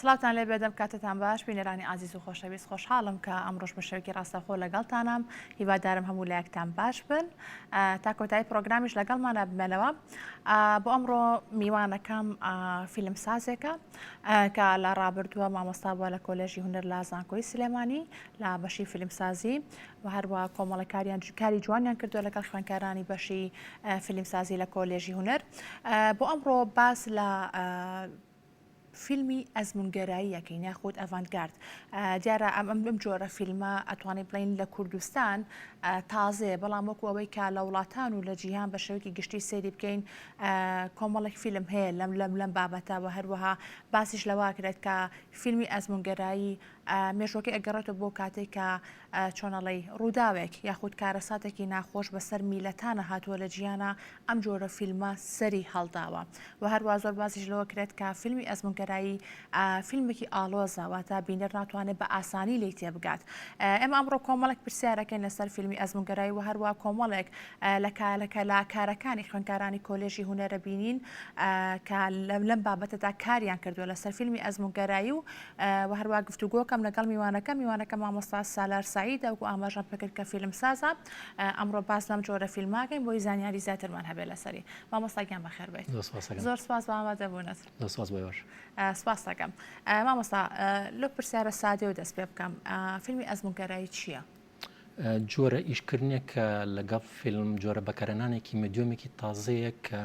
سڵاتان لێ بێدەم کاتتان باش بینەرانی ئازیز و خۆشەویست خۆشحاڵم کە ئەمڕۆژ بە شێوەیەکی ڕاستەخۆ لەگەڵتانم هیوادارم هەموو لایەکتان باش بن تا کۆتایی پرۆگرامیش لەگەڵمانە بمێنەوە بۆ ئەمڕۆ میوانەکەم فیلمسازێکە کە لە ڕابردووە مامۆستا بووە لە کۆلێژی هونەر لە زانکۆی سلێمانی لە بەشی فیلمسازی و هەروە کۆمەڵەکاریان کاری جوانیان کردووە لەگەڵ خوێندکارانی بەشی فیلمسازی لە کۆلێژی هونەر بۆ ئەمڕۆ باس لە فیلمی ئەزمونگەراییەکەی یاخود ئەڤانگارد دیارە ئەم جۆرە فیلمە ئەتوانێت بڵین لە کوردستان تازێ بەڵام وەکو ئەوەی کا لە وڵاتان و لە جیهان بە شێوەیەکی گشتی سێری بکەین کۆمەڵێک فیلم هەیە لەم بابەتەوە هەروەها باسیش لەواکرێت کە فیلمی ئەزمونگەرایی مێژوەکەی ئەگەڕێتەوە بۆ کاتێک کە چۆنەڵی ڕووداوێک یاخود کارەساتێکی ناخۆش بەسەر میلەتانە هاتووە لە جیانە ئەم جۆرە فیلمە سەری هەڵداوە و هەروە زۆر باسیش لەوە کرێت کە فیلمی ئەزمونگەرایی فیلمێکی ئالۆزەواتە بینەر ناتوانێت بە ئاسانی لی تێبگات ئێمە ئەمڕۆ کۆمەڵێک پرسیارەکەین لەسەر فیلمی ئەزمونگەرایی و هەروە کۆمەڵێک لە کارەکانی خوێندکارانی کۆلێژی هونەرە بینین کە لەم بابەتەدا کاریان کردووە لەسەر فیلمی ئەزمونگەرایی و هەروە گفتوگۆکەم لەگەڵ میوانەکە مامۆستا سالار سعید و ئاماژەم پێکرد کە فیلمسازە ئەمڕۆ باس لەم جۆرە فیلماکەین بۆی زانیاری زیاترمان هەبێت لەسەری مامۆستا گیان بەخێر بێت زۆر سپاس بە ئامادەبوونت سپاس دەکەم مامۆستا لەو پرسیارە سادێ و دەست پێ بکەم فیلمی ئەزمونگەرایی چییە؟ جۆرە ئیشکردنێک کە لەگەڵ فیلم جۆرە بەکارهێنانێکی مدیۆمێکی تازەیە کە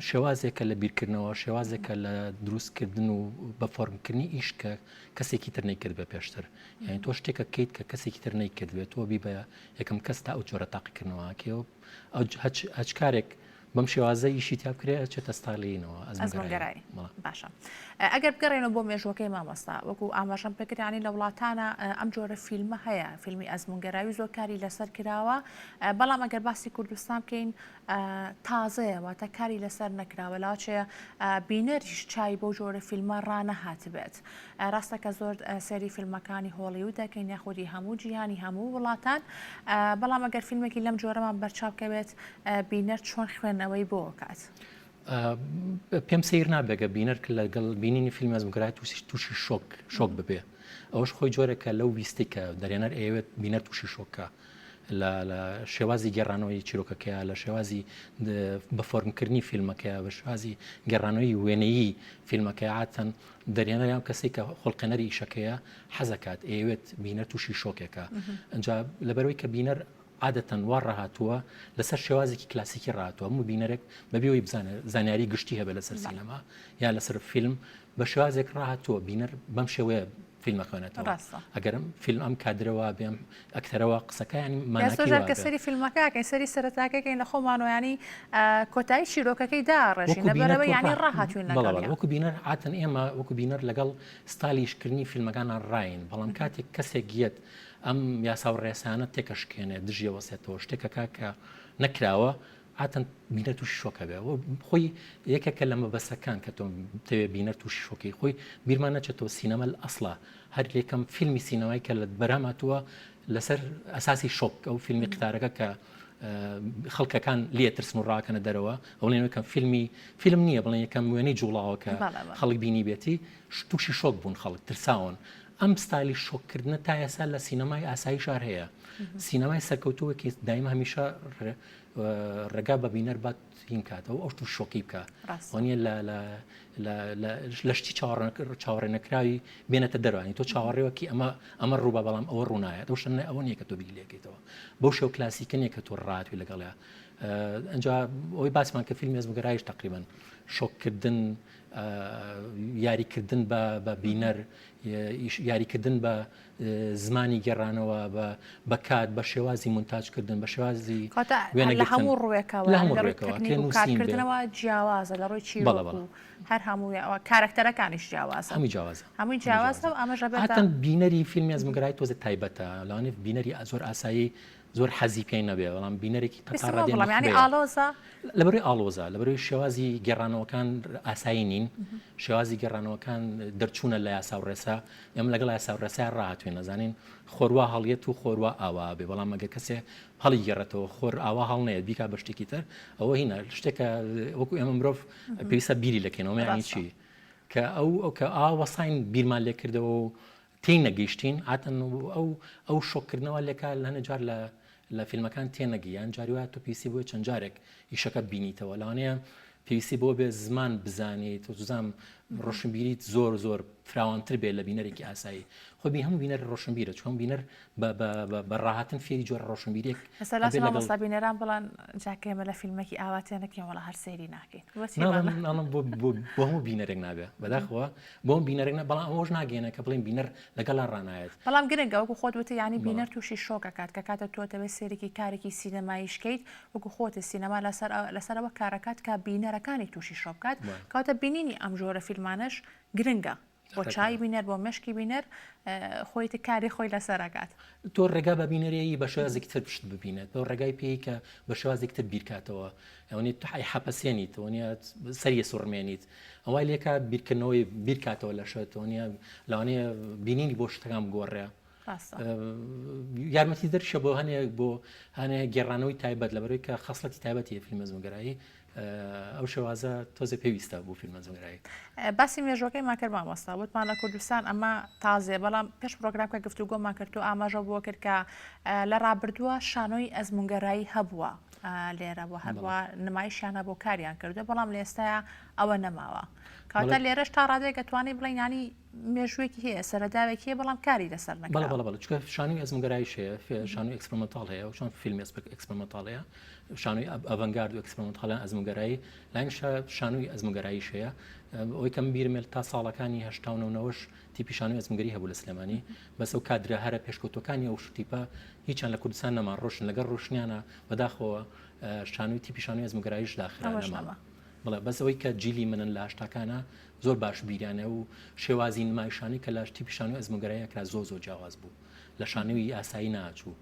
شێوازێکە لە بیرکردنەوە شێوازێکە لە دروستکردن و بە فۆرمکردنی ئیش کە کەسێکی تر نەیکرد بە پێشتر یعنی تۆ شتێکە کەیت کە کەسێکی تر نەیکردوێت تۆ بی بە یەکەم کەس تا ئەو جۆرە تاقیکردنەوەکەوە هەچ کارێک بەم شێوازە ئیشی تیا بکرێت چێتە ستایلینەوە ئەزمونگەرایی باشە ئەگەر بگەڕێنەوە بۆ مێژوەکەی مامۆستا وەکو ئاماژەم پێکردانی لە وڵاتانە ئەم جۆرە فیلمە هەیە فیلمی ئەزمونگەرایی زۆر کاری لەسەر کراوە بەڵام ئەگەر باسی کوردستان بکەین تازەیەوە تا کاری لەسەر نەکراوە لاچێ بینەریش چای بۆ جۆرە فیلمە ڕانەهات بێت ڕاستە کە زۆر سەری فیلمەکانی هۆلیوود دەکەین یاخودی هەموو جیهانی هەموو وڵاتان بەڵام ئەگەر فیلمێکی لەم جۆرەمان بەرچاوکەوێت بینەر چۆن خوێندنەوەی بۆ کات پێم سیر نابێگە بینەر لەگەڵ بینینی فیلم ئەزمونگەرایی تووشی شۆک ببێ ئەوەش خۆی جۆرێکە لەو ویستێکە دەرێنەر ئەوێت بینەر تووشی شۆکە لە شێوازی گەڕانەوەی چیرۆکەکەیە لە شێوازی بە فۆرمکردنی فیلمەکەیە بە شێوازی گەڕانەوەی وێنەیی فیلمەکەی عاتەن دەرێنەریان کەسێک کە خۆڵقەنەری ئیشەکەیە حەزەکات ئەوێت بینەر تووشی شۆکێکە ئەنجا لەبەرەوەی کە بینەر عادەتەن وا ڕاهاتووە لەسەر شێوازێکی کلاسیکی ڕاتوە هەموو بینەرێک بەبێەوەی زانیاری گشتی هەبێت لەسەر سینەما یا لەسەر فیلم بە شێوازێک ڕاهاتووە بینەر بەم شێوەیە فیلمە خوێنێتەوە ئەگەرم فیلم ئەم کادرەوە بێم ئەکتەرەوە قسەکانی ماناکە سەری فیلمەکەکەی سەری سەرەتاکەکەین لە خۆمانۆیانی کۆتایی شیرۆکەکەی داڕێژین لەبەرەوەی ینی ڕاهاتوین لەگەڵ وەکو بینەر عاتەن ئێمە وەکو بینەر لەگەڵ ستالیشکردنی فیلمەکانە ڕاین بەڵام کاتێک کەسێک گیەت ئەم یاسا و ڕێسانە تێکەشکێنێ دژیە وەسێتەوە شتێکەکە کە نەکراوە عاتەن بینەر تووشی شۆکە بێ خۆی یەکێکە لە مەبەستەکان کە تۆ تەوێ بینەر تووشی شۆکی خۆی بیرمان نەچێتەوە سینەمە ئەسڵا هەر یەکەم فیلمی سینەمایی کە لە بەراماتووە لەسەر ئەساسی شۆک ئەو فیلمی قتارەکە کە خەڵکەکان لێ ترسم و ڕاکەنە دەرەوە ئەو لێنەکەم فیلم نییە بڵێن یەکەم وێنەی جوڵاوە کە خەڵک بینی بێتی تووشی شۆک بوون خەڵک ترساون ئەم ستایلی شۆکردنە تا ئێستا لە سینەمای ئاسایی شار هەیە سینەمای سەرکەوتووەکی دایم هەمیشە ڕێگا بە بینەر بات هین کاتەوە ئەو تووش شۆکی بکە وانە لە شتی چاوەڕێ نەکراوی بێنێتە دەروانی تۆ چاوەڕێوەکی ئەمە ڕووبە بەڵام ئەوە ڕوونایەت ئەو شەنە ئەوە نییە کە تۆ بیلێکیتەوە بەو شێو کلاسیکەنیە کە تۆ ڕاتوی لەگەڵە ئەنجا ئەوەی باسمان کە فیلمی ئەزمونگەراییش تقریباً شۆککردن یاریکردن بە بینەر یاریکردن بە زمانی گەڕانەوە بە کات بە شێوازی مونتاجکردن بە شێوازی لە هەموو ڕوێکەوەکارکردنەوە جیاوازە لە ڕۆی چی هەر هەموو کارکتەرەکانیش جیاوازە هەمووی جیاوازە و ئەمەژە بێتەن بینەری فیلمی ئەزمونگەرایی تۆزە تایبەتە لەوانێت بینەری زۆر ئاسایی زۆر حەزی پێی نەبێ بەڵام بینەرێکی تەقاڕادێ بڵام ینی ئالۆزە لەبەروی ئالۆزە لەبەروی شێوازی گەڕانەوەکان ئاسایی نین شێوازی گەڕانەوەکان دەرچوونە لە یاسا و ڕێسا ئەم لەگەڵ یاسا و ڕێسا ڕاهاتوێن نەزانین خۆروا هەڵیەت و خۆروا ئاوا بێ بەڵام ئەگە کەسێ هەڵی گەڕێتەوە خۆر ئاوا هەڵنێت بیکا بە شتێکی تر ئەوە هینە شتێکە وەکو ئێمە مرۆڤ پێویستە بیری لەکەینەوە یانی چی کە کە ئاوەساین بیرمان لێ کردەوە و تێی نەگەیشتین ئاتەن ئەو شۆکردنەوە لێکا لە هەنە جار لە فیلمەکان تێنەگەیان جاریوایە تۆ پێویستی بۆ چەند جارێک ئیشەکە بینیتەوە لەوانەیە پێویستی بۆ بێ زمان بزانیت و زام ڕۆشنبیریت زۆر فراوانتر بێت لە بینەرێکی ئاسایی خۆبی هەموو بینەر ڕۆشنبیرە چۆن بینەر بە ڕاهاتن فێری جۆرە ڕۆشنبیرێک مەسەلا بینەران بڵان جاکەمە لە فیلمێکی ئاواتێنەکەی وڵا هەر سەیری ناکەین بۆ هەموو بینەرێک نابێت بەداخەوە بۆم بینەرێک بەڵام ئەوەش ناگەێنە کە بڵێن بینەر لەگەڵا ڕانایەت بەڵام گرنگە وەکو خۆت وتە ینی بینەر تووشی شۆکەکات کە کاتە تۆتەوێت سێرێکی کارێکی سینەماییشکەیت وەکو خۆتە سینەما لەسەرەوە کارەکات کە بینەرەکانی تووشی شۆبکات کاتە بینینی ئەم جۆرە فیلمانش گرنگە بۆ چای بینەر بۆ مشکی بینەر خۆیت کاری خۆی لەسەرەکات تۆ ڕێگا بە بینەرەیە بە شێوازێکتر پشت ببینێت بۆ ڕێگای پێی کە بە شێوازێکتر بیرکاتەوە ئەوەی حەپەسێنیت ئەوە سەریە سوڕمێنیت ئەوای لێکا بیرکردنەوەی بیرکاتەوە لە شێتەوە لەوانەیە بینینی بۆ شتەکان گۆڕێ یارمەتی دەرشە بۆ هەنێ گێڕانەوەی تایبەت لەبەرەوەی کە خەسڵەتی تایبەتی فیلمە زمگەرایی ئەو شێوازە تۆزە پێویستە بۆ فیلمە زمگەرایی باسی مێژۆکەی ماکرد مامۆستا وتمان لە کوردستان ئەمە تازێ بەڵام پێش پرۆگرامکە گفتوگۆمان کرد و ئاماژە بۆ کرد کە لە ڕابردووە شانۆی ئەزمونگەرایی هەبووە لێرە بۆ هەروە نمایشیانە بۆ کاریان کردو بەڵام لە ئێستاە ئەوە نەماوە کاتە لێرەش تا ڕادێک دەتوانێت بڵێن ینی مێژوێکی هەیە سەرەداوێکی هەیە بەڵام کاری لەسەر نەکەڵ چکە شانوی ئەزمونگەرایش هەیە شانوی ئەکسپریمەنتاڵ هەیە و چۆن فیلمی ئەکسپریمەنتاڵەیە شانوی ئەڤەنگارد و ئەکسپریمەنتاڵیان ئەزمونگەرایی لاینش شانوی ئەزمونگەراییش هەیە ئەوەی کەم بیرمێت تا ساڵەکانی هەشتاونەوەش تیپی شانوی ئەزمونگەری هەبوو لە سلێمانی بەس ئەو کادرە هەرە پێشکەوتەکانی ئەو تیپە هیچیان لە کوردستان نەمان ڕۆشن لەگەڵ ڕۆشنیانە بەداخەوە شانوی تیپی شانوی ئەزمونگەراییش داخرا بڵێ بەس ئەوەی کە جیلی منن لە هەشتاکانە زۆر باش بیرانە و شێوازی نمایشانی کە لە تیپی شانوی ئەزمونگەراییەکرا زۆر جیاواز بوو لە شانوی ئاسایی ناچوو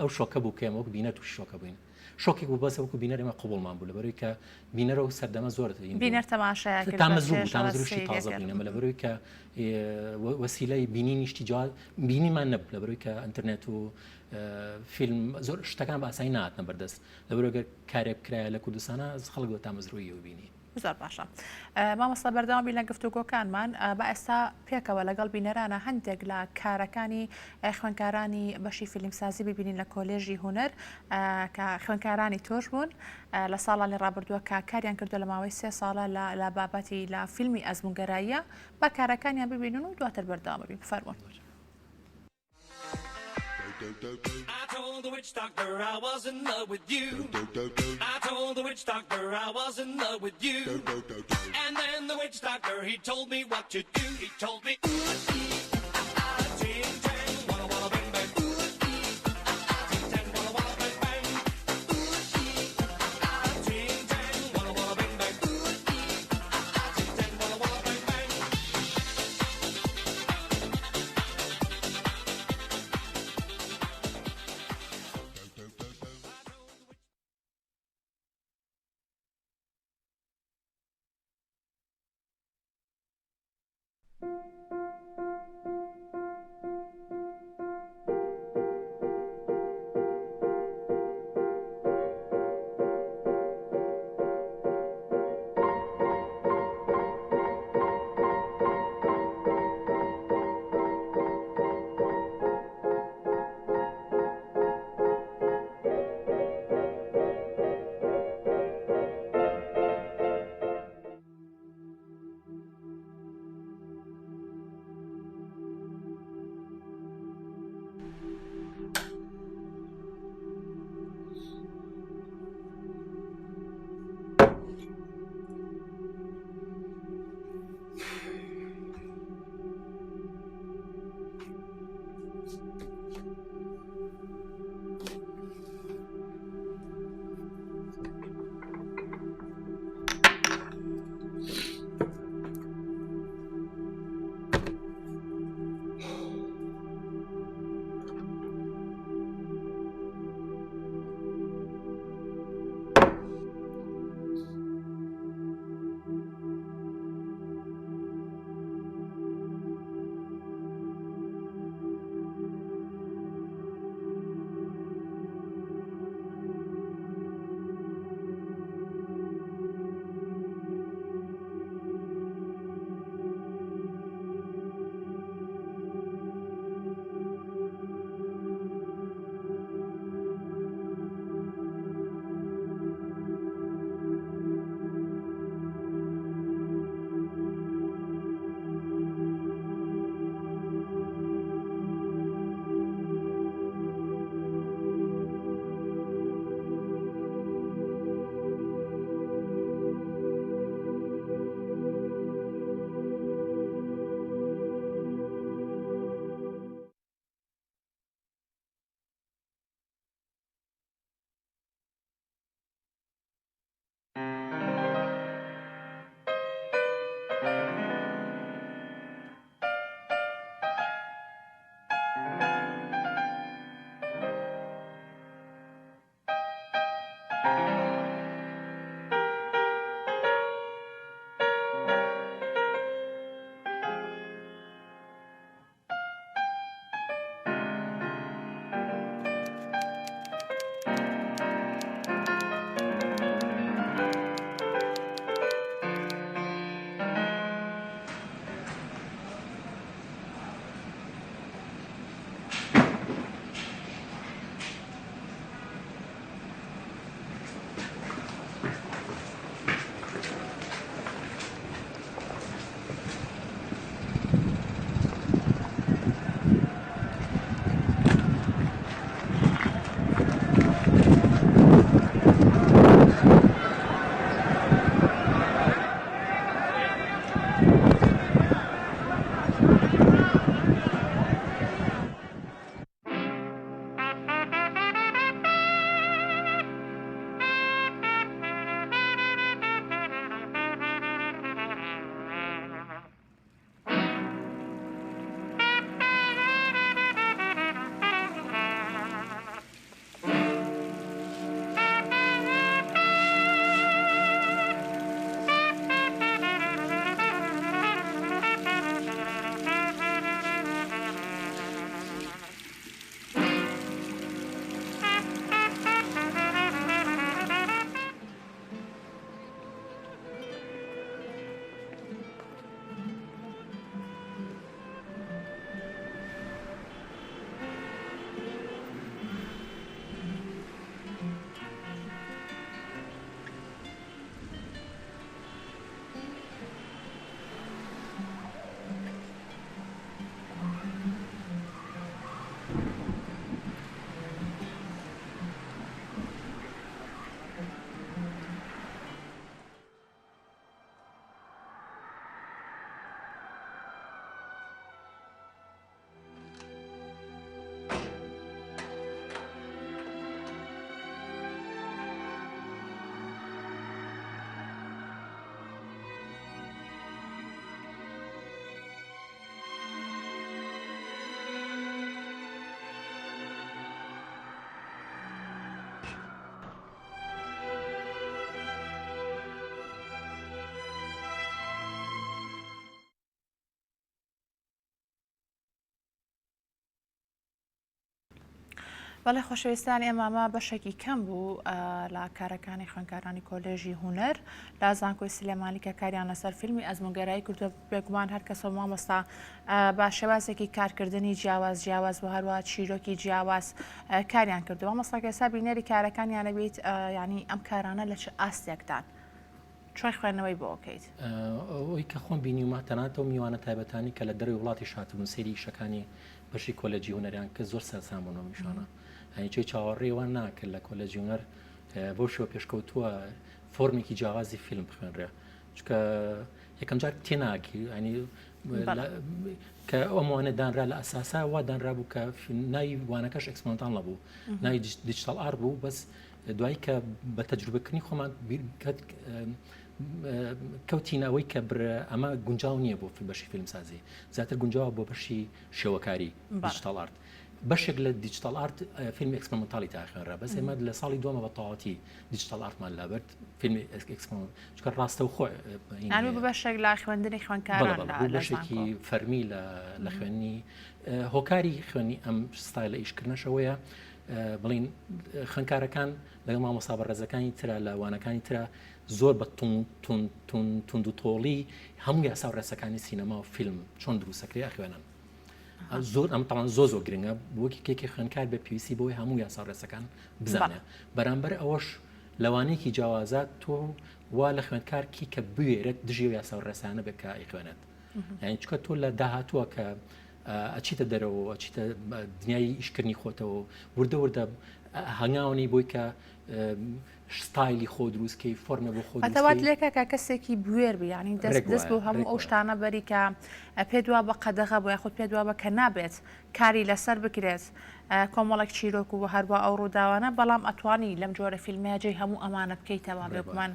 ئەو شۆکە بوو کێمە وەکو بینەر تووشی شۆکە بووین شۆکی بوو بەس وەکو بینەر ئێمە قوبوڵمان بوو لەبەرەوەی کە بینەرە و سەردەمە زۆر بینەر تەماشای تامەزروشی تازە بینەمە لەبەرەوەی کە وەسیلەی بینینیشتی جوال بینیمان نەبوو لەبەرەوەی کە ئینتەرنێت و فیلم زۆر شتەکان بە ئاسایی نهاتنە بەردەست لەبەرەوەی کارێک کرایە لە کوردستانە خەڵک بە تامەزرویی و بینی زۆر باشە مامۆستا بەردەوامی لە گفتوگۆکانمان بە ئێستا پێکەوە لەگەڵ بینەرانە هەندێک لە کارەکانی خوێندکارانی بەشی فیلمسازی ببینین لە کۆلێژی هونەر کە خوێندکارانی تۆش بوون لە ساڵانی ڕابردووە کە کاریان کردو لە ماوەی 3 ساڵە لە بابەتی لە فیلمی ئەزمونگەراییە بە کارەکانیان ببینن و دواتر بەردەوام ببین بفەرموون. I told the witch doctor I was in love with you. I told the witch doctor I was in love with you. And then the witch doctor, he told me what to do. He told me, ooh, ting, tang, walla, walla, bang, bang. Ooh, ting, tang, walla, walla, bang, bang. Ooh, ting, tang, walla, walla, bang, bang. Ooh, ting, tang, walla, walla, bang, bang. بەڵێ خۆشەویستانی ئێمامە بەشێکی کەم بوو لە کارەکانی خوێندکارانی کۆلێژی هونەر لا زانکۆی سلێمانی کە کاریان لەسەر فیلمی ئەزموونگەرایی کردووە بێگومان هەر کەسە مامۆستا با شێوازێکی کارکردنی جیاواز و هەروە چیرۆکی جیاواز کاریان کردووە مامۆستا کە ئێستا بینەری کارەکانیان دەبێت ینی ئەم کارانە لە چ ئاستێکدان چۆن خوێندنەوەی بۆ ئۆکەیت ئەوەی کە خۆم بینیومە تەناتەوە میوانە تایبەتانی کە لە دەروی وڵاتی شاتبوون سەیری شەکانی بەشی کۆلێجی هونەریان کە زۆر سەرسامبوونەوە میشانە هەنیچی چاوەڕێوە ناکرد لە کۆلێجی هونەر بۆ شێوە پێشکەوتووە فۆرمێکی جیاوازی فیلم بخوێنرێ چکە یەکەم جار تێناگی ینی کە ئەومانە دانرا لە ئەساسا وا دانرابوو کە ناوی وانەکەش ئەکسپۆنتان لەبوو ناوی دیجیتال ئارت بوو بەس دوایی کە بە تەجروبەکردنی خۆمان کەوتینەوەی کە ئەمە گونجاو نییە بۆ بەشی فیلمسازی زیاتر گونجاوە بۆ بەشی شێوەکاری دیجیتال ئارت بەشێک لە دیجیتال ئارت فیلمی ئەکسپریمەنتاڵی تاخێنرا بەس ئێمە لە ساڵی دووەمە بە تەواوەتی دیجیتال ئارتمان لەبەر فیلمی ئەکسپریمەنت چکە ڕاستە و خۆ بەشێک لە خوێندنی خوێندکاران بەشێکی فەرمی لە خوێنی هۆکاری خوێنی ئەم ستایلە ئیشکردنەشەوەیە بڵین خوێندکارەکان لەگەڵ مامۆستا بەڕێزەکانی ترە لە وانەکانی ترە زۆر بە تونند و تۆڵی هەموو یاسا و ڕێسەکانی سینەما و فیلم چۆن دروستەکرێ ئەخوێنن زۆر ئەم تاوان زۆر گرنگە وەکی کێکی خوێندکار بە پێویستی بۆی هەموو یاسا و ڕێسەکان بزانێ بەرامبەر ئەوەش لەوانەیەکی جیاوازات تۆ وا لە خوێندکارکی کە بوێرێت دژی و یاسا و ڕێسانە بێت کە ئەیخوێنێت یعنی چکە تۆ لە داهاتووە کە ئەچیتە دەرەوە ئەچیتە دنیای ئیشکردنی خۆتەوە وردە هەنگاوی بۆی کە ستایلی خۆ دروستکەی فۆرمە بۆ خۆ ئەتەوات لێکە کە کەسێکی بوێر بی ینی دەست بۆ هەموو ئەو شتانە بەری کە پێدوا بە قەدەغە بۆ یاخود پێدوا بە کە نابێت کاری لەسەر بکرێت کۆمەڵک چیرۆک و هەروە ئەو ڕووداوانە بەڵام ئەتوانی لەم جۆرە فیلمێجێ هەموو ئەمانە بکەیتەوە بێگومان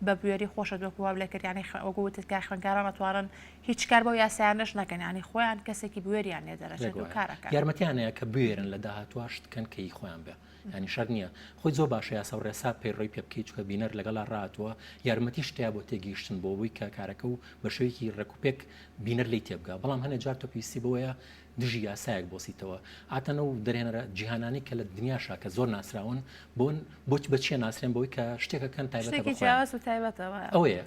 بە بوێری خۆشە دووەکووا لێکردیانی وەگووتت کە خوێندکاران ئەتوانن هیچ کار بۆ یاسایانش نەکەن ینی خۆیان کەسێکی بوێریان لێ دەرەچێت و کارەکە یارمەتیانەیە کە بوێرن لە داهاتوە شتکەن کەی خۆیان بێ ینی شەر نییە خۆی زۆر باشە یاسا و ڕێسا پەیڕۆی پێ بکەیت چکە بینەر لەگەڵا ڕاتوە یارمەتی شتیا بۆ تێگەیشتن بۆ بووی کە کارەکە و بە شێوەیەکی ڕێکوپێک بینەر لی تێبگا بەڵام هەنێ جار تۆ پێویستی بۆیە دژی یاسایەک بۆسیتەوە ئاتەنە و دەرێنەرە جیهانانی کە لە دنیاشا کە زۆر ناسراون بۆچ بەچیە ناسرێن بۆی کە شتێکەکەن تایبەتەوە ئەوەیە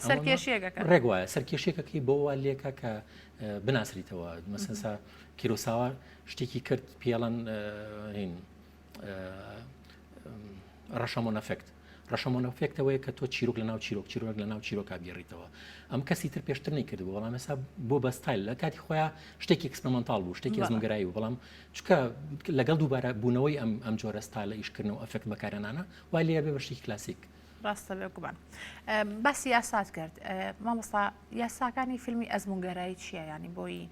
ڕێک وایە سەرکێشێکەکەی بۆ لێکە کە بناسریتەوە مەسەسا کیرۆساوا شتێکی کرد پێڵەن ڕەشەمۆنەفێکتەوەی کە تۆ چیرۆک لە ناو چیرۆک لە ناو چیرۆکا بگێڕیتەوە ئەم کەسی تر پێشتر نەیکردو بەڵام ێستا بۆ بەستایل لە کاتی خۆیان شتێکی ئەکسپریمەنتاڵ بوو شتێکی ئەزموگەرایی بوو بەڵام چکە لەگەڵ دووبارە بوونەوەی ئەم جۆرە ستایلە ئیشکردنەوە ئەفێکت بەکارێنانە وای لێ بێ بە شتێکی کلاسیک ڕاستە بێگومان باسی یاسات کرد مامۆستا یاساکانی فیلمی ئەزموونگەرایی چییە ینی بۆی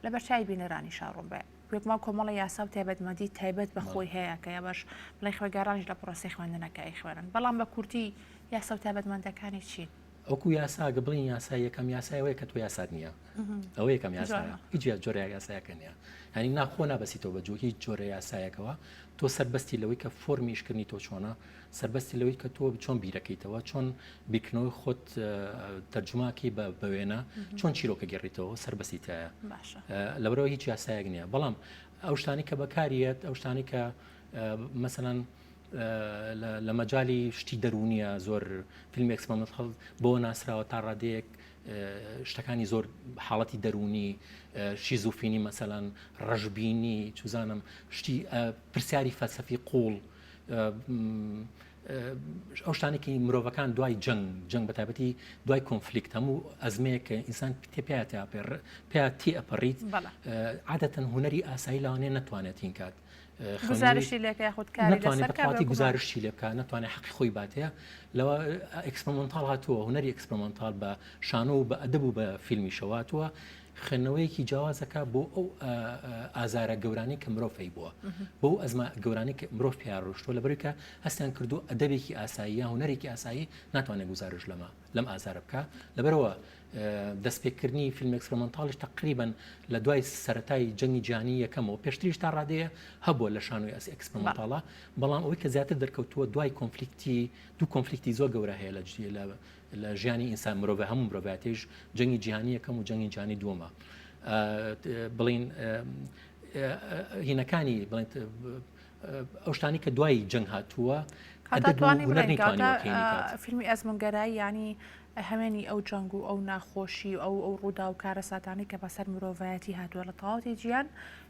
لە بەرچای بینەرانی شاڕۆم بێ وەکما کۆمەڵی یاسا و تایبەتمەندی تایبەت بە خۆی هەیە کە یا باش بڵێ خوێگەڕانیش لە پرۆسی خوێندنەکەی خوێنن بەڵام بە کورتی یاسا و تایبەتمەندەکانی چین ئەوکو یاسا گەبڵین یاسای یەکەم یاسایەوەی کە تۆ یاسات نییە ئەوە یەکەم یاسایە هیچ جۆرە یاسایەکە نییە ینی ناخۆ نابەسیتەوە بە جۆ هیچ جۆرە یاسایەکەوە تۆ سەربەستی لەوەی کە فۆرمیشکردنی تۆ چۆنە سەربەستی لەوەی کە تۆ چۆن بیرەکەیتەوە چۆن بیرکردنەوەی خۆت تەرجماکی بە وێنە چۆن چیرۆکە گەڕیتەوە سەربەسیتایە لەبەرەوە هیچ یاسایەک نییە بەڵام ئەو شتانی کە بەکاریەت ئەو شتانی کە مەسەڵەن لە مەجای شتی دەرونیە زۆر فیلمی ئەکسپریمەنتاڵ بۆ ناسراوە تا ڕادەیەک شتەکانی زۆر حاڵەتی دەرونی شیزوفینی مەسەڵەن ڕەشبینی چوزانم شتی پرسیاری فەلسەفی قوڵ ئەو شتانێکی مرۆڤەکان دوای جەنگ بەتایبەتی دوای کۆنفلیکت هەموو ئەزمەیەک ئینسان پێ تێ ئەپەڕیت عادەتەن هوەری ئاسایی لاوانێ نەتوانێت هین کات گزارشی لێکە خودکاری گزارشی لێ بکە ناتوانێت حەقی خۆی باتەیە لەوە ئەکسپریمەنتاڵ هاتووە هوەری ئەکسپریمەنتاڵ بە شانۆ و بە ئەدەب و بە فیلمی شەواتوە خوێندنەوەیەکی جیاوازەکە بۆ ئەو ئازارە گەورانی کە مرۆڤی بووە بۆ ئەزمە گەورانی کە مرۆڤ پێیان ڕۆشتووە لەبەرکە هەستیان کردو ئەدەبێکی ئاسایی یا هوەرێکی ئاسایی ناتوانێت گزارش لەم ئازارە بکە لەبەرەوە دەستپێکردنی فیلم ئەکسپریمەنتاڵش تقریباً لە دوای سەرەتای جەنگی جیهانی یەکەمەوە پێشتریش تا ڕادەیە هەبووە لە شانۆی ئەکسپریمەنتاڵە بەڵام ئەوەی کە زیاتر دەرکەوتووە دوای دوو کۆنفلیکتی زۆر گەورە هەیە لە ژیانی ئینسان مرۆڤ هەموو مرۆڤاتیش جەنگی جیهانی یەکەم و جەنگی جیهانی دووەمە بڵین هینەکانی بڵین ئەو شتانی کە دوای جەنگ هاتووە فیلمی ئەزموونگەرایی ینی هەمێنی ئەو جەنگ و ئەو ناخۆشی ئەو ڕوودا و کارە ساتانی کە بەسەر مرۆڤایەتی هاتووە لە تەواوەتی گیان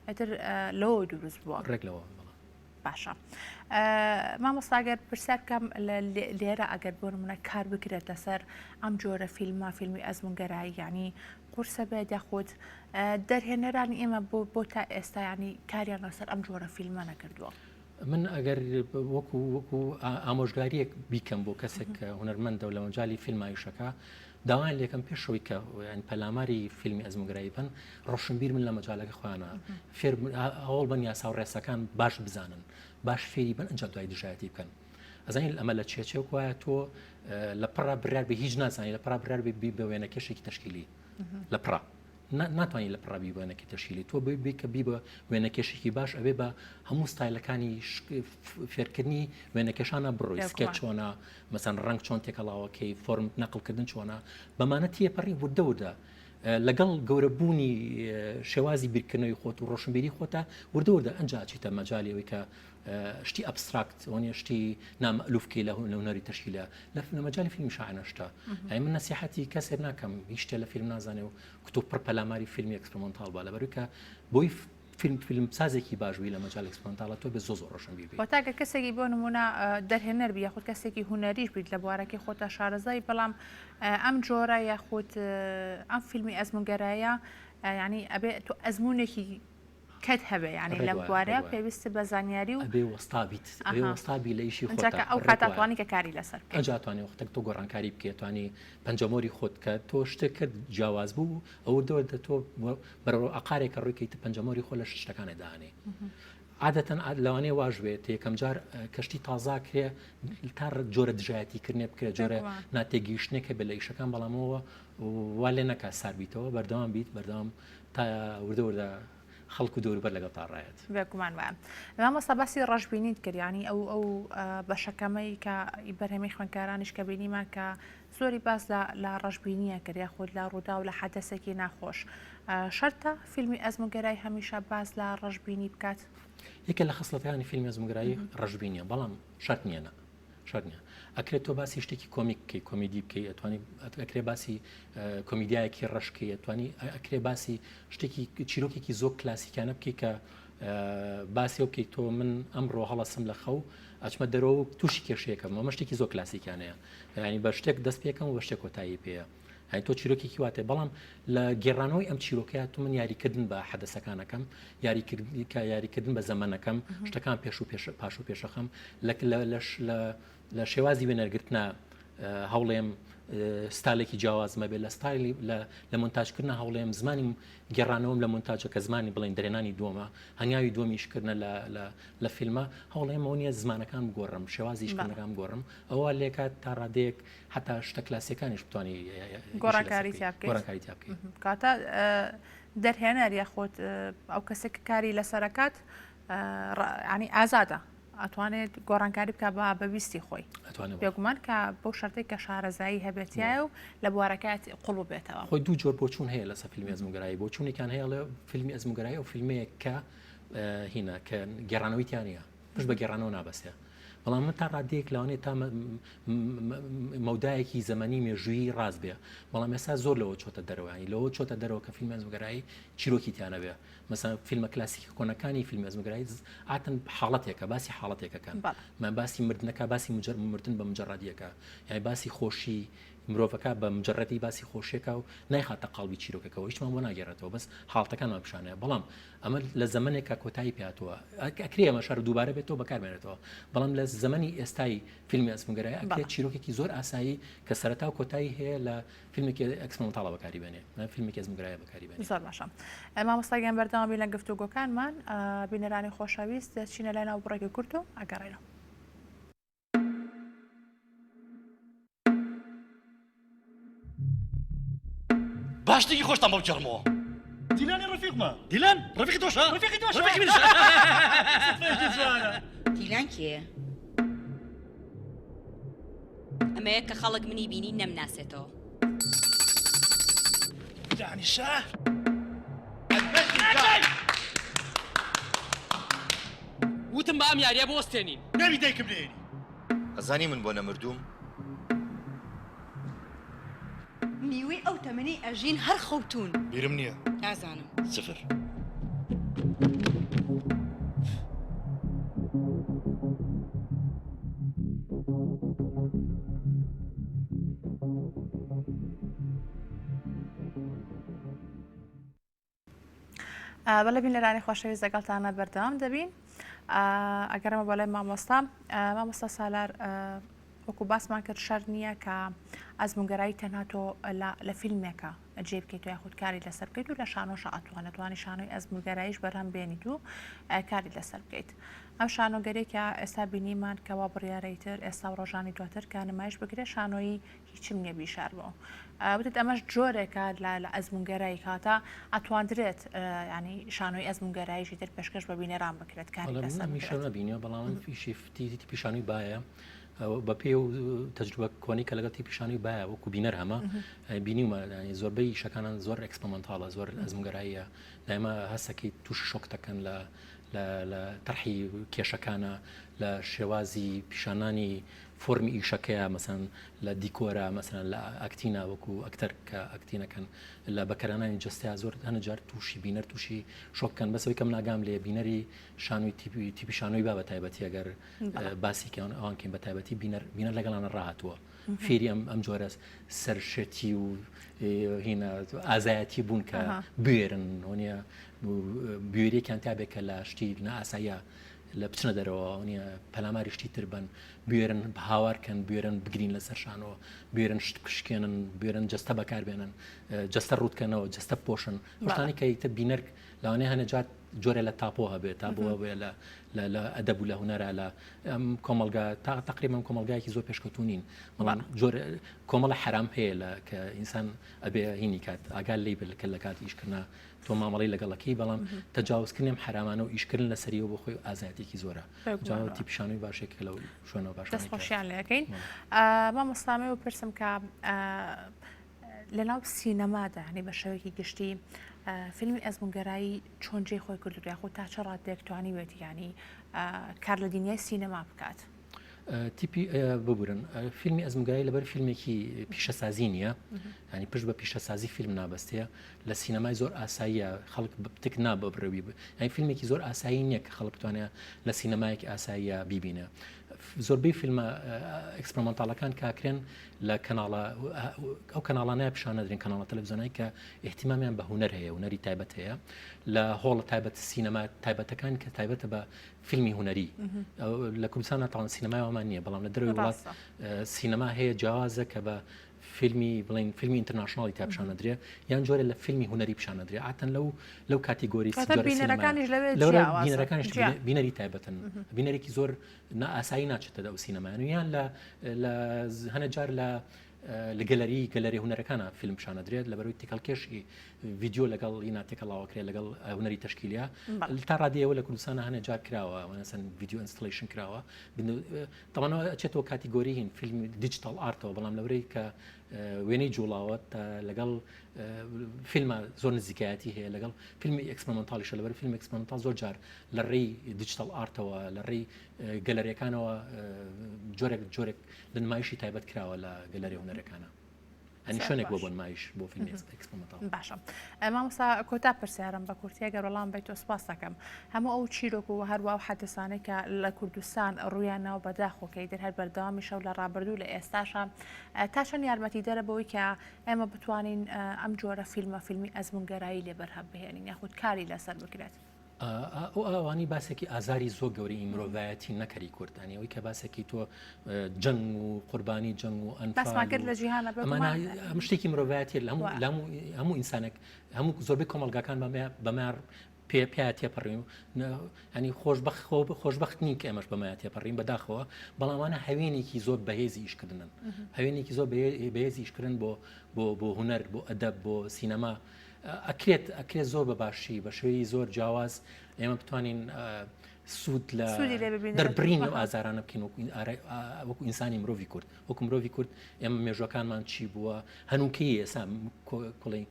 ئەتر لەوە دروست بووە ڕێکلەوە باشە مامۆستاگەر پرسیار بکەم لێرە ئەگەر بۆ نمونە کار بکرێت لەسەر ئەم جۆرە فیلمی ئەزموونگەرایی ینی قورسە بێت یاخود دەرهێنەرانی ئێمە بۆ تا ئێستا ینی کاریان لەسەر ئەم جۆرە فیلمە نەکردووە من ئەگەر وەکو ئامۆژگاریەک بیکەم بۆ کەسێک هونەرمەندە و لە مەجای فیلمایشەکە داوایان لێکم پێشەوەی کە پەلاماری فیلمی ئەزموونگەرایی بن ڕۆشنبیر من لە مەجالەکە خۆیانە فێر هەوڵ بن یاسا و ڕێسەکان باش بزانن باش فێری بن ئەنجام دوای دژایەتی بکەن ئەزانین ئەمە لە چێچێک وایە تۆ لە پڕا بڕیار بە هیچ نازانی لە پڕا بڕیار بە وێنەکەشێکی تەشکیلی لە پڕا ناتوانانی لە پڕابی وێنەکەی تەشکیلی تۆ بێ کە بی بە وێنەکێشێکی باش ئەوێ بە هەموو ستایلەکانی فێرکردنی وێنەکێشانە بڕۆی سکێت چۆنە مەسەن ڕنگ چۆن تێکەڵاوەکەی فۆرم نەقڵکردن چۆنە بەمانە تێپەڕی وردەوردا لەگەڵ گەورەبوونی شێوازی بیرکردنەوەی خۆت و ڕۆشنبیری خۆتە وردەوردە ئەنجا چیتە مەجاالەوەی کە شتی ئەبستراکت وانە شتی نامەلوفکی لە هوەری تەشکیلە لە مەجای فیلمی شاعێنەشتا ئەی من نەسیحەتی کەسێک ناکەم هیچ شتێ لە فیلم نازانێ و کتۆب پڕ پەلاماری فیلمی ئەکسپریمەنتاڵ با لەبەرکە بۆی فیلم سازێکی باشوی لە مەجای ئەکسپریمەنتاڵە تۆ بە زۆر ڕۆشنبیر بیت تاکە کەسێکی بۆ نمونە دەرهێنەر بی یاخود کەسێکی هوەریش بیت لە بوارەکەی خۆتە شارەزای بەڵام ئەم جۆرە یاخود ئەم فیلمی ئەزموونگەرایە ینی ئەبێ تۆ ئەزمونێکی کەت هەبێ ینی لەم بوارە پێویستە بە زانیاری و ئەبێ وەستابیت وەستابی لە ئیشی خۆت ئەو کاتاتوانی کە کاری لەسەر ئەجاتوانی وەختێک تۆ گۆڕانکاری بکێت توانی پەنجەمۆری خۆت کە تۆ شتێک کرد جیاواز بوو ئەوە دەوردە تۆ بەرەوە ئەقارێکە ڕوویکەیتە پەنجەمۆری خۆ لە شتەکانە داهێنێ عادەتەن لەوانەیە واژ بێت یەکەم جار کەشتی تازا کرێ تا جۆرە دژایەتیکردنێ بکرێت جۆرە ناتێگەیشتنێکە بە لە ئیشەکان بەڵامەوە وا لێ نەکات ساربیتەوە بەردەوام بیت بەردەوام تا وردەوردە خەڵکو دەوروبەر لەگەڵ تا ڕایەت بێگومان وایە مامۆستا باسی ڕەشببینیت کردیانی ئەو بەشەکەمەی کە بەرهەمی خوێنکارانیش کە بینیمان کە زۆری باس لە ڕەشببینیە کردیا خۆت لە ڕوودا و لە حەدەسێکی ناخۆش شەرتە فیلمی ئەزموگەرای هەمیشە باس لە ڕەشببینی بکات یەکە لە خەسڵەتەکانی فیلمی ئەزموگرایی ڕەشببینیە بەڵام شەرت نییە شەرت نییە ئەکرێت تۆ باسی شتێکی کۆمیک بکەی کۆمیدی بکەی ئەتوانی ئەکرێ باسی کۆمیدیایەکی ڕەشکەی ئەتوانی ئەکرێ باسی شتێکی چیرۆکێکی زۆر کلاسیکانە بکەی کە باسی ئەو بکەیت تۆ من ئەمڕۆ هەڵەسم لە خەو ئەچمە دەرەوە تووشی کێشەیەکەم ئەمە شتێکی زۆر کلاسیکانەیە ینی بە شتێک دەست پێکەم و بە شتێک کۆتایی پێەیە تۆ چیرۆکێکی واتێ بەڵام لە گێڕانەوەی ئەم چیرۆکەیە تو من یاریکردن بە حەدەسەکانەکەم یاریکردن بە زەمانەکەم شتەکان پاش و پێشەخەم لە شێوازی وێنەرگرتنە هەوڵێم ستالێکی جیاوازمە بێت لە ستایلی لە مۆنتاژکردنە هەوڵێم زمانی گێڕانەوەم لە مۆنتاژە کە زمانی بڵێن دەرێنانی دووەمە هەنگاوی دووەمیشکردنە لە فیلمە هەوڵێمەوە نیە زمانەکان بگۆڕم شێوازیشکردنەکان بگۆڕم ئەوە لێکات تا ڕادەیەک حتا شتە کلاسیەکانیش بتوانانی گۆڕانکاری بکەیت کاتە دەرهێنەر یاخۆت ئەو کەسێک کاری لەسەرەکات ینی ئازادە ئەتوانێت گۆڕانکاری بکە بەویستی خۆی بێگومان کە بۆ شەرتێک کە شارەزایی هەبێتیایە و لە بوارەکەات قوڵ بێتەوە خۆی دوو جۆر بۆچوون هەیە لەسەر فیلمی ئەزموگەرایی بۆچوونێکان هەیە لە فیلمی ئەزموگەرایی و فیلمەیە کە هینە کە گێڕانەوەی تیانە پشت بە گێڕانەوە نابەستێ بەڵام من تا ڕادەیەک لەوانێت تا مەودایەکی زەمەنی مێژووی ڕاست بێ بەڵام ئێستا زۆر لەوە چۆتە دەرەوەی لەوە چۆتە دەرەوە کە فیلمی ئەزموگەرایی چیرۆکی تیانە بێ مەسەن فیلمە کلاسیکی کۆنەکانی فیلمی ئەزموگەرایی ئاتن حاڵەتێکە باسی حاڵەتێکەکەن من باسی مردنەکە باسی مردن بە مجەڕەدیەکە یعنی باسی خۆشی مرۆڤەکە بە مجەڕەتی باسی خۆشیێکە و نایخاتە قاڵبی چیرۆکەکەەوە هیچمان بۆ ناگێڕێتەوە بەس حاڵەتەکانمان پیشانەیە بەڵام ئەمە لە زەمانێکە کۆتایی پێاتەوە ئەکرێ ئەمە شار دووبارە بێتەوە بەکارمێنێتەوە بەڵام لە زەمانی ئێستای فیلمی ئەزموگەرایی ئەکرێت چیرۆکێکی زۆر ئاسایی کە سەرەتا و کۆتایی هەیە لە فیلمێکی ئەکسپۆنتاڵە بەکاری بێنێ فیلمێکی ئەزموگەرایی بەکاری بێنێ زۆر باشە مامۆستاگەیان بەردەوامی لە گفتوگۆکانمان بینەرانی خۆشەویست دەچینە لای ناو بڕێکی کورت و ئەگەڕێنەوە باشتێکی خۆشتان بەو جەڕمەوە دیلانی ڕفیقمە دیلان ڕفیقی تۆشە ڕفیقی تۆشە ڕفیقی منش دیلان کێ؟ ئەمەیە کە خەڵک منی بینی نەمناسێتەوە دانیشە وتم بە ئەم یاریە بۆ وەستێنین ناوی دایکم لێنی ئەزانی من بۆ نەمردووم میوەی ئەو تەمەنی ئەژین هەر خەوتون بیرم نییە نازانم سفر بەڵێ بینەرانی خۆشەویست لەگەڵتانە بەردەوام دەبین ئەگەرمە بەڵێ مامۆستا سالار وەکو باسمان کرد شەر نییە کە ئەزموگەرایی تەنها تۆ لە فیلمێکە جێ بکەیت و یاخود کاری لەسەر بکەیت و لە شانۆشە ئەتوانێت شانۆی ئەزموگەراییش بەرهەم بێنیت و کاری لەسەر بکەیت ئەم شانۆگەرێکە ئێستا بینیمان کەوا بڕیارەیتر ئێستا و ڕۆژانی دواتر کە نمایش بگرێت شانۆیی هیچم نییە بیشاربەوە وتت ئەمەش جۆرێکە لە ئەزموگەرایی کاتە ئەتواندرێت ینی شانۆی ئەزموگەراییشی تر پێشکەش بە بینەران بکرێت کاری لەسەر میشە بینیە بەڵام فیشی پیشانوی باە بە پێ و تەجروبە کۆنی کە لەگەڵ تی پیشانوی باە وەکو بینەر هەمە بینیمە زۆربەی شەکانان زۆر ئەکسپۆمنتاڵە زۆر ئەزموگەراییە دایمە هەستەکەی تووش شۆک دەکەن لە تەرحی کێشەکانە لە شێوازی پیشانانی فۆرمی ئیشەکەیە مەسەن لە دیکۆرە مەسەن لە ئەکتینە وەکو ئەکتەر کە ئەکتینەکەن لە بەکارانانی جستیا زۆر هەنەجار تووشی بینەر تووشی شۆککەن بەسەوەی کەم ناگام لێ بینەری شانوی تیپی شانۆی با بە تایبەتی ئەگەر باسیکەوان ئەوانکەین بە تایبەتی بینەر لەگەڵانە ڕاهاتووە فێری ئەم جۆرە سەرشێتی و هینە ئازایەتی بوون کە بێرن وانە بوێریەکیان تابێت کە لە شتی نائاساییە لە بچنە دەرەوە نیە پەلاماری شتی تر بن بێرن هاوارکەن بێرن بگرین لەسەر شانەوە بێرن شت پشکێنن بێرن جەستە بەکاربێنن جەستە ڕوودکەنەوە جەستە پۆشن شتانی کە تە بینەر لەوانەیە هەنە جات جۆرە لە تاپۆ هەبێت تا بۆ بێ لە ئەدەب و لە هوەرە لە کۆمەلگا تا تقریبا کۆمەلگایەکی زۆر پێشکەوتونین بەڵام کۆمەڵە حرام هەیە لە کە ئینسان ئەبێ هینی کات ئاگال لی بکە لە کات ئیشکردنا تۆ مامەڵی لەگەڵەکەی بەڵام تەجاوزکردنیم حرامانە و ئیشکردن لە سەریەوە بۆ خۆی ئازادێکی زۆرە جاوەتی پیشانوی باشێک لەو شوێنەوە باش دەستخۆشیان لەکەین مامۆستامێ و پرسم کە لەناو سینەمادا هەنی بە شێوەیەکی گشتی فیلمی ئەزمونگەرایی چۆنجێ خۆی کردو یاخۆ تا چە ڕادێکتوانی وێتی ینی کار لە دنیای سینەما بکات تیپی ببورن فیلمی ئەزمونگەرایی لەبەر فیلمێکی پیشەسازی نییە ینی پشت بە پیشەسازی فیلم نابەستەیە لە سینەمای زۆر ئاساییە خەڵک بتک نابڕەوی ینی فیلمێکی زۆر ئاسایی نییە کە خەڵک بتوانێت لە سینەمایەکی ئاساییە بیبینە زۆربەی فیلمە ئەکسپریمەنتاڵەکان کاکرێن لە کەناڵە ئەو کەناڵانەیە پیشانەدرین کەناڵە تەلەڤیزیۆنایی کە احتیمامیان بە هونەر هەیە هونەری تایبەت هەیە لە هۆڵە تایبەت سینەما تایبەتەکان کە تایبەتە بە فیلمی هونەری لە کوردستان ناتوان سینەمایەوەمان نییە بەڵام لە دەروی وڵات سینەما هەیە جیاوازە کە بە فیلمی بڵین فیلمی ئینتەرناشناڵی تا پیشانەدرێ یان جۆرە لە فیلمی هونەری پیشانەدرێ ئاتەن لەو کاتیگۆری بینەرەکانیش بینەری تایبەتن بینەرێکی زۆر ئاسایی ناچێتە ئەو سینەمایان و یان لە هەنە جار لە گەلەری هونەرەکانە فیلم پیشانەدرێت لە بەروی تێکەڵکێشی ڤیدیۆ لەگەڵ ئینا تێکەڵاوەکرێت لەگەڵ هونەری تەشکیلیا تا ڕادیەوە لە کوردستانە هەنە جار کراوە وەنەسەن ڤیدیۆ ئینستالیشن کراوە تەمانەوە ئەچێتەوە کاتیگۆری هین فیلم دیجیتال ئارتەوە بەڵام لەورەی کە وێنەی جوڵاوە لەگەڵ فیلمە زۆر نزیکایەتی هەیە لەگەڵ فیلمی ئەکسپریمەنتاڵیشە لەبەر فیلم ئەکسپریمەنتاڵ زۆر جار لە ڕێی دیجیتال ئارتەوە لە ڕێی گەلەریەکانەوە جۆرێک لە نمایشی تایبەت کراوە لە گەلەری هونەرەکانە ئەنی شوێنێک بۆ نمایش بۆ فیلمی ئەکسپریمەنتاڵ باشە مامۆستا کۆتا پرسیارم بە کورتیا گەڕۆڵام بیت تۆ سپاس دەکەم هەموو ئەو چیرۆک و هەروە و حادثانەی کە لە کوردستان ڕوویان ناو بەداخۆکەی در هەر بەردەوامی شەو لە ڕابردوو لە ئێستاشە تا چەند یارمەتی دەرە بەوەی کە ئێمە بتوانین ئەم جۆرە فیلمی ئەزمونگەرایی لێبەرهەم بهێنین یاخود کاری لەسەر بکرێت ئەو ئەوانی باسێکی ئازاری زۆر گەوری مرۆڤایەتی نەکەری کوردانی ئەوەی کە باسێکی تۆ جەنگ و قوربانی جەنگ و ئەنفال کرد لە جیهانە ئەم شتێکی مرۆڤایەتی هەموو ئینسانێک هەموو زۆربەی کۆمەلگاکان بەمار پێیا تێپەڕین ینی خۆشببخت نین کە ئێمەش بەمایە تێپەڕین بەداخەوە بەڵامانە هەوێنێکی زۆر بەهێزی ئیشکردنن هەوێنێکی زۆر بەهێزی ئیشکردن بۆ هونەر بۆ ئەدەب بۆ سینەما ئەکرێت زۆر بە باشی بە شوەی زۆر جیاواز ئێمە بتوانین سوود لە دەربڕین و ئازارانە بکەین وەکو ئینسانی مرۆڤی کورد وەکو مرۆڤی کورد ئێمە مێژوەکانمان چی بووە هەنووکەی ئێسا کوڵی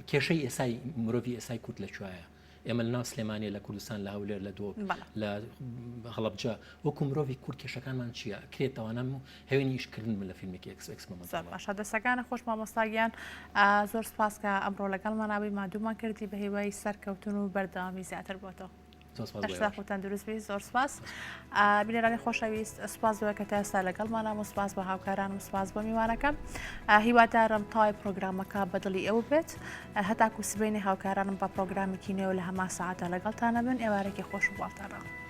کێشەی ئێسای مرۆڤی ئێسای کورد لەکوایە ئێمە لەناو سلێمانیە لە کوردستان لە هەولێر لە دۆ لە هەڵەبجە وەکو مرۆڤی کورد کێشەکانمان چییە کرێتەوانە هەوێنی ئیشکردن من لە فیلمێکی ئەکسپریمەنتاڵ دەسەکانە خۆش مامۆستاگیان زۆر سپاس کە ئەمڕۆ لەگەڵمان ناوی مادوومان کردی بە هێوای سەرکەوتن و بەردەوامی زیاتر بۆتەوە خۆتان دروستبی زۆر سپاس بینەرانی خۆشەویست سپاس بووە کە تا ئێستا لەگەڵمانە و سپاس بە هاوکاران و سپاس بۆ میوانەکەم هیوادارم تاوای پرۆگرامەکە بەدڵی ئەو بێت هەتاکو سبەینی هاوکارانم بە پرۆگرامێکی نوێ لە هەما ساعاتە لەگەڵتانە بن ئێوارێکی خۆش و باڵتانە